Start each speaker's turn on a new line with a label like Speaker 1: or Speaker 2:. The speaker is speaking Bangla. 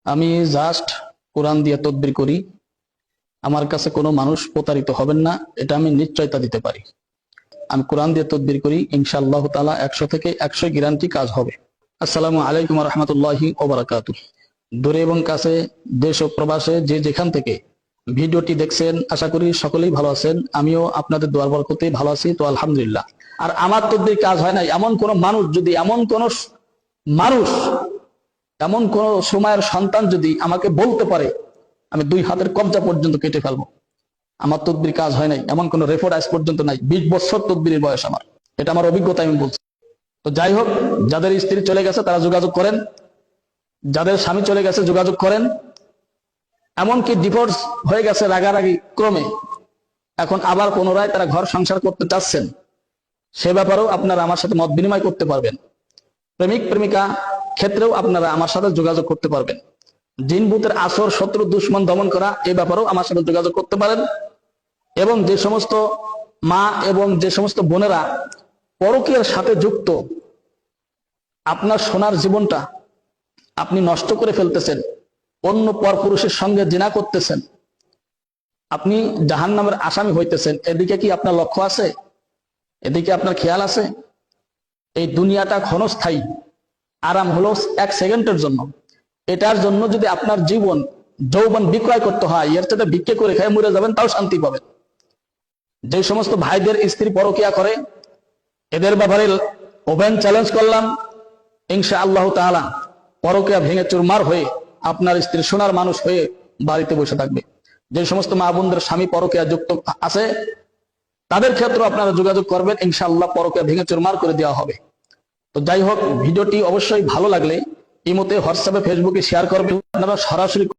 Speaker 1: আমি জাস্ট কোরআন দিয়ে তদবির করি। আমার কাছে কোনো মানুষ প্রতারিত হবেন না, এটা আমি নিশ্চয়তা দিতে পারি। আমি কোরআন দিয়ে তদবির করি, ইনশাআল্লাহ তাআলা 100 থেকে 100 গ্যারান্টি কাজ হবে। আসসালামু আলাইকুম ওয়া রাহমাতুল্লাহি ওয়া বারাকাতুহু। দূরে এবং কাছে, দেশ ও প্রবাসে যে যেখান থেকে ভিডিওটি দেখছেন, আশা করি সকলেই ভালো আছেন। আমিও আপনাদের দোয়ার বরকতে ভালো আছি, তো আলহামদুলিল্লাহ। আর আমার তদবির কাজ হয় নাই এমন কোন মানুষ, যদি মানুষ এমন কোন সময়ের সন্তান যদি আমাকে বলতে পারে, আমি 2 হাতের কবজা পর্যন্ত কেটে ফেলবো। আমার তদবির কাজ হয় নাই এমন কোন রেকর্ড আজ পর্যন্ত নাই। 20 বছর তদবিরের বয়স আমার, এটা আমার অভিজ্ঞতা, আমি বলছি। তো যাই হোক, যাদের স্ত্রী চলে গেছে তারা যোগাযোগ করেন, যাদের স্বামী চলে গেছে যোগাযোগ করেন, এমনকি ডিভোর্স হয়ে গেছে রাগারাগি ক্রমে, এখন আবার পুনরায় তারা ঘর সংসার করতে চাচ্ছেন, সে ব্যাপারেও আপনারা আমার সাথে মত বিনিময় করতে পারবেন। প্রেমিক প্রেমিকা ক্ষেত্রেও আপনারা আমার সাথে যোগাযোগ করতে পারবেন। জিন ভূতের আসর, শত্রু দুশ্মন দমন করা, এই ব্যাপারেও আমার সাথে যোগাযোগ করতে পারেন। এবং যে সমস্ত মা এবং যে সমস্ত বোনেরা পরকীয়ার সাথে যুক্ত, আপনার সোনার জীবনটা আপনি নষ্ট করে ফেলতেছেন, অন্য পরপুরুষের সঙ্গে জিনা করতেছেন, আপনি জাহান্নামের আসামি হইতেছেন, এদিকে কি আপনার লক্ষ্য আছে? এদিকে আপনার খেয়াল আছে? এই দুনিয়াটা ক্ষণস্থায়ী, আরাম হলো 1 সেকেন্ডের জন্য। এটার জন্য যদি আপনার জীবন যৌবন বিক্রয় করতে হয়, এর সাথে ভিক্ষে করে খেয়ে মরে যাবেন, তাও শান্তি পাবেন। যে সমস্ত ভাইদের স্ত্রী পরকীয়া করে, এদের ব্যাপারে ওপেন চ্যালেঞ্জ করলাম, ইনশাআল্লাহ তাআলা পরকীয়া ভেঙে চুরমার হয়ে আপনার স্ত্রী সোনার মানুষ হয়ে বাড়িতে বসে থাকবে। যে সমস্ত মা বোনদের স্বামী পরকীয়া যুক্ত আছে, তাদের ক্ষেত্রে আপনারা যোগাযোগ করবেন, ইনশাআল্লাহ পরকীয়া ভেঙে চুরমার করে দেওয়া হবে। তো যাই হোক, ভিডিওটি অবশ্যই ভালো লাগলে ইমোতে, হোয়াটসঅ্যাপে, ফেসবুকে শেয়ার করবেন। আপনারা সরাসরি